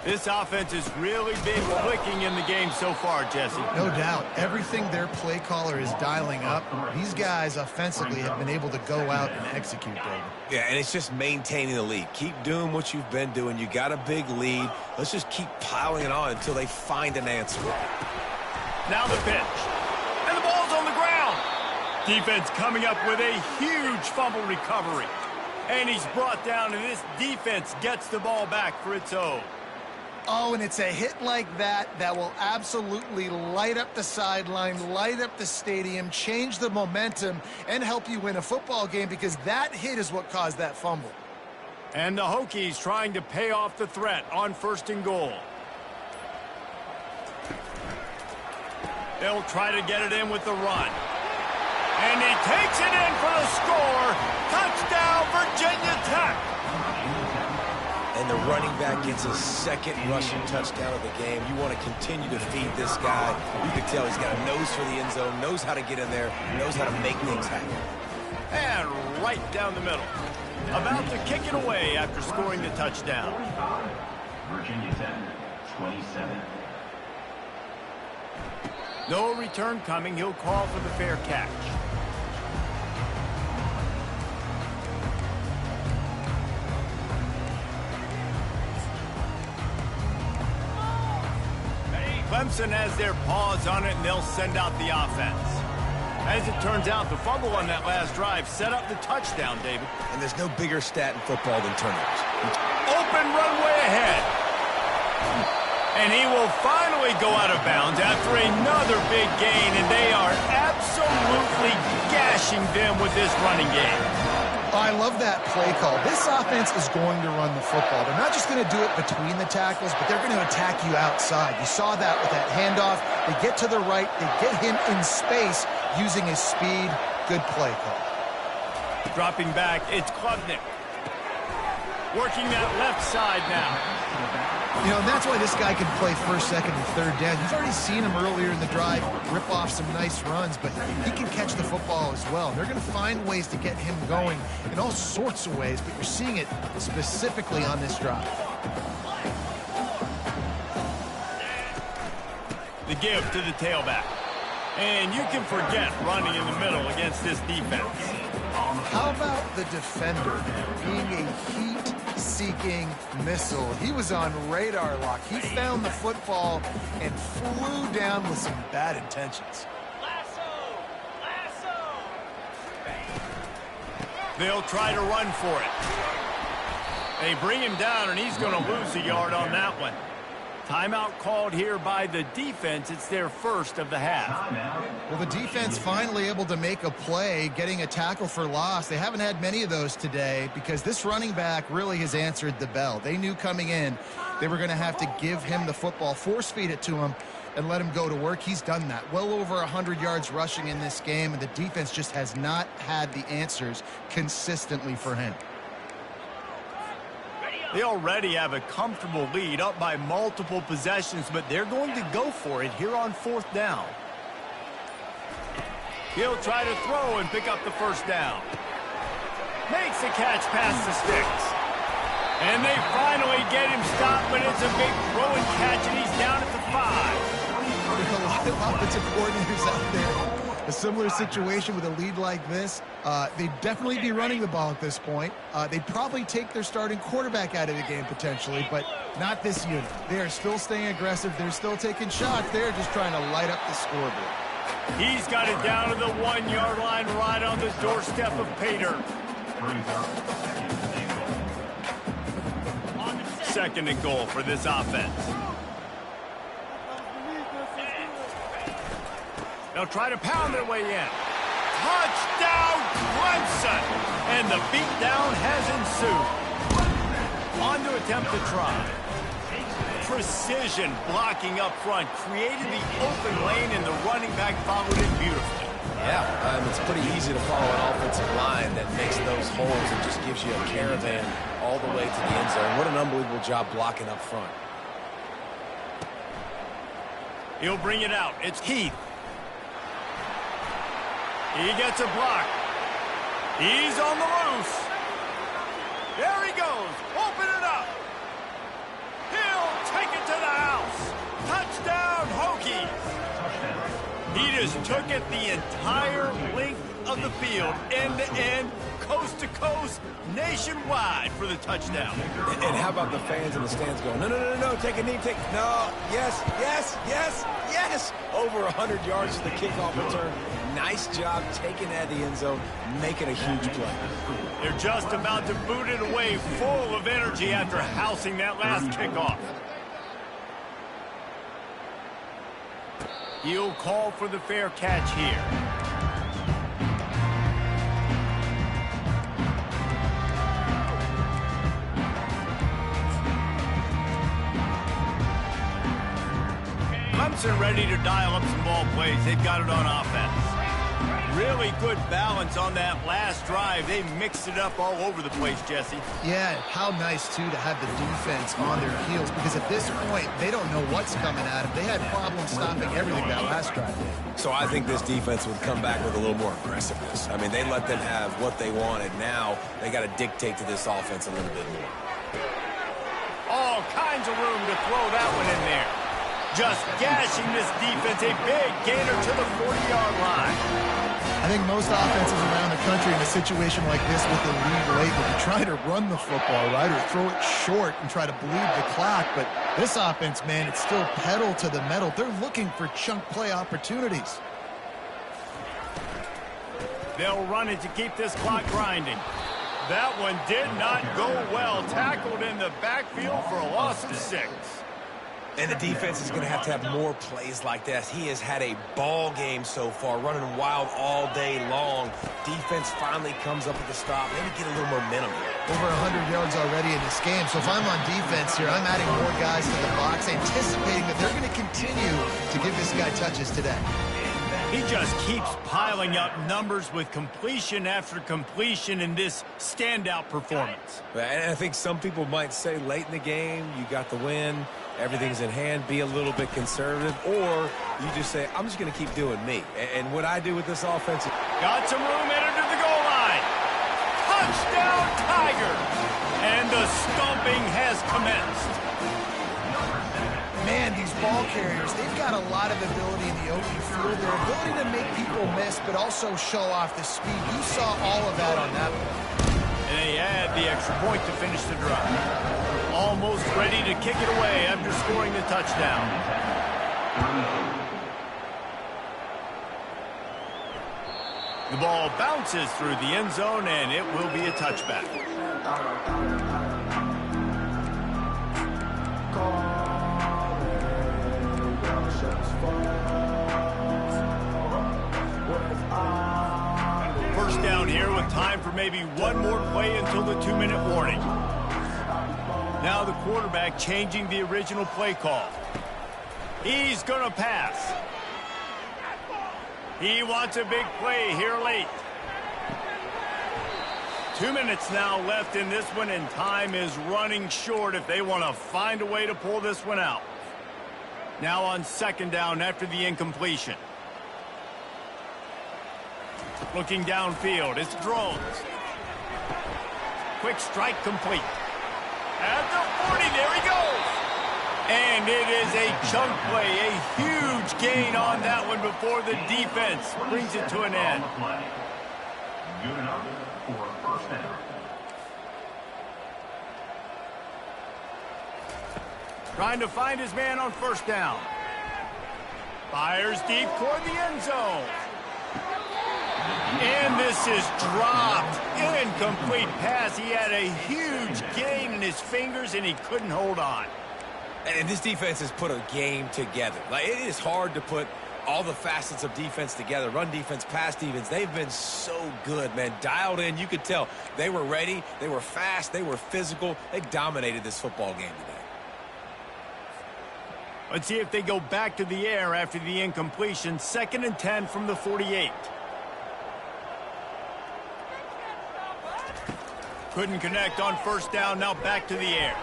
S1: This offense has really been clicking in the game so far, Jesse.
S3: No doubt. Everything their play caller is dialing up, these guys offensively have been able to go out and execute, David.
S2: Yeah, and it's just maintaining the lead. Keep doing what you've been doing. You got a big lead. Let's just keep piling it on until they find an answer.
S1: Now the pitch. And the ball's on the ground. Defense coming up with a huge fumble recovery. And he's brought down, and this defense gets the ball back for its own.
S3: Oh, and it's a hit like that that will absolutely light up the sideline, light up the stadium, change the momentum, and help you win a football game because that hit is what caused that fumble.
S1: And the Hokies trying to pay off the threat on first and goal. They'll try to get it in with the run. And he takes it in for the score. Touchdown, Virginia Tech.
S2: And the running back gets his second rushing touchdown of the game. You want to continue to feed this guy. You can tell he's got a nose for the end zone, knows how to get in there, knows how to make things happen.
S1: And right down the middle. About to kick it away after scoring the touchdown.
S4: Virginia Tech, 27.
S1: No return coming. He'll call for the fair catch. Clemson has their paws on it, and they'll send out the offense. As it turns out, the fumble on that last drive set up the touchdown, David.
S2: And there's no bigger stat in football than turnovers.
S1: Open runway ahead. And he will finally go out of bounds after another big gain, and they are absolutely gashing them with this running game.
S3: I love that play call. This offense is going to run the football. They're not just going to do it between the tackles, but they're going to attack you outside. You saw that with that handoff. They get to the right. They get him in space using his speed. Good play call.
S1: Dropping back, it's Klubnik. Working that left side now.
S3: You know, and that's why this guy can play first, second, and third down. You've already seen him earlier in the drive rip off some nice runs, but he can catch the football as well. They're going to find ways to get him going in all sorts of ways, but you're seeing it specifically on this drive.
S1: The give to the tailback. And you can forget running in the middle against this defense.
S3: How about the defender being a heat-seeking missile? He was on radar lock. He found the football and flew down with some bad intentions.
S1: They'll try to run for it. They bring him down, and he's going to lose a yard on that one. Timeout called here by the defense. It's their first of the half.
S3: Well, the defense finally able to make a play, getting a tackle for loss. They haven't had many of those today because this running back really has answered the bell. They knew coming in they were going to have to give him the football, force feed it to him, and let him go to work. He's done that. Well over 100 yards rushing in this game, and the defense just has not had the answers consistently for him.
S1: Ready They already have a comfortable lead, up by multiple possessions, but they're going to go for it here on 4th down. He'll try to throw and pick up the first down. Makes the catch past the sticks. And they finally get him stopped, but it's a big throw and catch, and he's down at the 5.
S3: There are a lot of offensive coordinators out there. A similar situation with a lead like this. They'd definitely be running the ball at this point. They'd probably take their starting quarterback out of the game potentially, but not this unit. They are still staying aggressive. They're still taking shots. They're just trying to light up the scoreboard.
S1: He's got it down to the 1-yard line right on the doorstep of Pater. 2nd and goal for this offense. They'll try to pound their way in. Touchdown, Clemson! And the beatdown has ensued. On to attempt the try. Precision blocking up front, created the open lane, and the running back followed it beautifully.
S2: Yeah, it's pretty easy to follow an offensive line that makes those holes and just gives you a caravan all the way to the end zone. What an unbelievable job blocking up front.
S1: He'll bring it out. It's Heath. He gets a block. He's on the loose. There he goes. Open it up. He'll take it to the house. Touchdown, Hokies. He just took it the entire length of the field, end to end, coast to coast, nationwide for the touchdown.
S2: And how about the fans in the stands going, no, take a knee, no, yes, yes, yes, yes. Over 100 yards to the kickoff return. Nice job taking that to the end zone, making a huge play.
S1: They're just about to boot it away, full of energy after housing that last kickoff. He'll call for the fair catch here. Clemson ready to dial up some ball plays. They've got it on offense. Really good balance on that last drive. They mixed it up all over the place, Jesse.
S3: Yeah, how nice, too, to have the defense on their heels, because at this point, they don't know what's coming at them. They had problems stopping everything that last drive.
S2: So I think this defense would come back with a little more aggressiveness. I mean, they let them have what they wanted. Now they got to dictate to this offense a little bit more.
S1: All kinds of room to throw that one in there. Just gashing this defense, a big gainer to the 40-yard line.
S3: I think most offenses around the country in a situation like this with the lead late will be trying to run the football, right, or throw it short and try to bleed the clock. But this offense, man, it's still pedal to the metal. They're looking for chunk play opportunities.
S1: They'll run it to keep this clock grinding. That one did not go well. Tackled in the backfield for a loss of 6.
S2: And the defense is going to have more plays like this. He has had a ball game so far, running wild all day long. Defense finally comes up with a stop. Maybe get a little momentum here.
S3: Over 100 yards already in this game. So if I'm on defense here, I'm adding more guys to the box, anticipating that they're going to continue to give this guy touches today.
S1: He just keeps piling up numbers with completion after completion in this standout performance.
S2: And I think some people might say late in the game, you got the win, everything's in hand, be a little bit conservative, or you just say, I'm just going to keep doing me. And what I do with this offense...
S1: Got some room headed to the goal line. Touchdown, Tigers! And the stomping has commenced.
S3: Man, these ball carriers, they've got a lot of ability in the open field. Their ability to make people miss, but also show off the speed. You saw all of that on that play.
S1: And they add the extra point to finish the drive. Almost ready to kick it away after scoring the touchdown. The ball bounces through the end zone, and it will be a touchback. First down here with time for maybe one more play until the 2-minute warning. Now the quarterback changing the original play call. He's going to pass. He wants a big play here late. 2 minutes now left in this one, and time is running short if they want to find a way to pull this one out. Now on second down after the incompletion. Looking downfield, it's Drones. Quick strike complete. At the 40, there he goes. And it is a chunk play, a huge gain on that one before the defense brings it to an end.
S4: Good enough for a first down.
S1: Trying to find his man on first down. Fires deep toward the end zone. And this is dropped. Incomplete pass. He had a huge gain in his fingers, and he couldn't hold on.
S2: And this defense has put a game together. Like, it is hard to put all the facets of defense together. Run defense, pass defense. They've been so good, man. Dialed in. You could tell they were ready. They were fast. They were physical. They dominated this football game today.
S1: Let's see if they go back to the air after the incompletion. 2nd and 10 from the 48. Couldn't connect on first down. Now back to the air.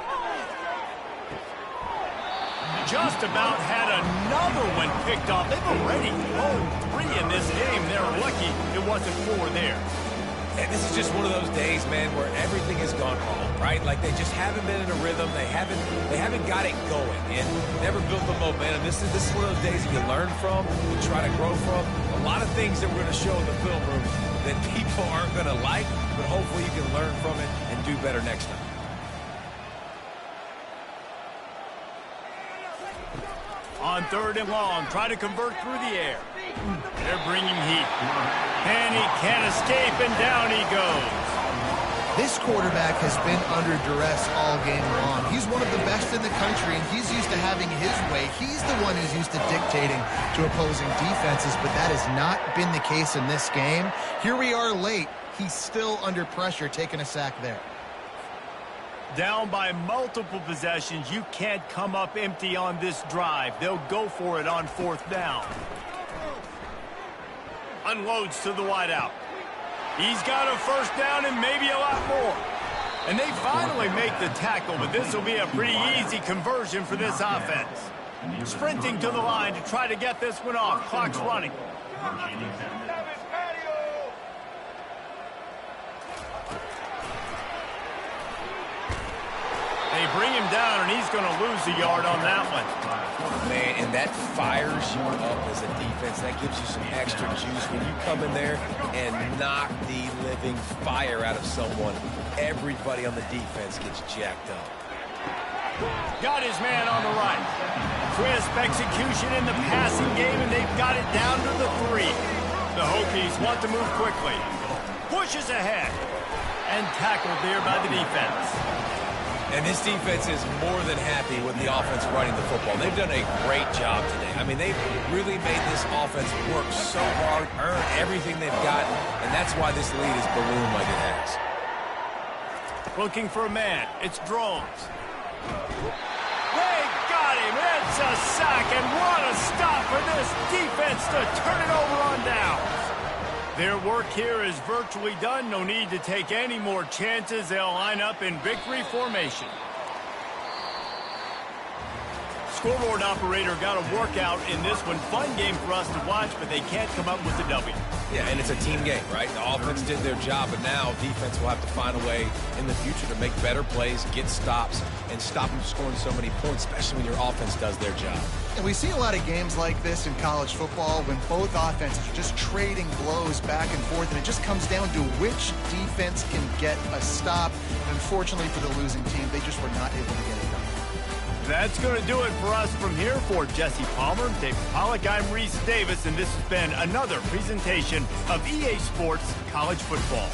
S1: Just about had another one picked off. They've already thrown 3 in this game. They're lucky it wasn't 4 there.
S2: And this is just one of those days, man, where everything has gone wrong, right? Like, they just haven't been in a rhythm. They haven't got it going and never built the momentum. This is one of those days that you learn from, you try to grow from. A lot of things that we're going to show in the film room that people aren't going to like, but hopefully you can learn from it and do better next time.
S1: On 3rd and long, try to convert through the air. They're bringing heat. And he can't escape, and down he goes.
S3: This quarterback has been under duress all game long. He's one of the best in the country, and he's used to having his way. He's the one who's used to dictating to opposing defenses, but that has not been the case in this game. Here we are late. He's still under pressure, taking a sack there.
S1: Down by multiple possessions. You can't come up empty on this drive. They'll go for it on 4th down. Unloads to the wideout. He's got a first down and maybe a lot more. And they finally make the tackle, but this will be a pretty easy conversion for this offense. Sprinting to the line to try to get this one off. Clock's running. They bring him down, and he's going to lose a yard on that one.
S2: Man, and that fires you up as a defense. That gives you some extra juice when you come in there and knock the living fire out of someone. Everybody on the defense gets jacked up.
S1: Got his man on the right. Crisp execution in the passing game, and they've got it down to the 3. The Hokies want to move quickly. Pushes ahead. And tackled there by the defense.
S2: And this defense is more than happy with the offense running the football. They've done a great job today. I mean, they've really made this offense work so hard, earn everything they've got, and that's why this lead is ballooned like it has.
S1: Looking for a man. It's Drones. They got him. It's a sack, and what a stop for this defense to turn it over on downs. Their work here is virtually done. No need to take any more chances. They'll line up in victory formation. Scoreboard operator got a workout in this one. Fun game for us to watch, but they can't come up with the W.
S2: Yeah, and it's a team game, right? The offense did their job, but now defense will have to find a way in the future to make better plays, get stops, and stop them scoring so many points, especially when your offense does their job.
S3: And we see a lot of games like this in college football when both offenses are just trading blows back and forth, and it just comes down to which defense can get a stop. And unfortunately for the losing team, they just were not able to get it done.
S1: That's going to do it for us from here. For Jesse Palmer, Dave Pollack, I'm Reese Davis, and this has been another presentation of EA Sports College Football.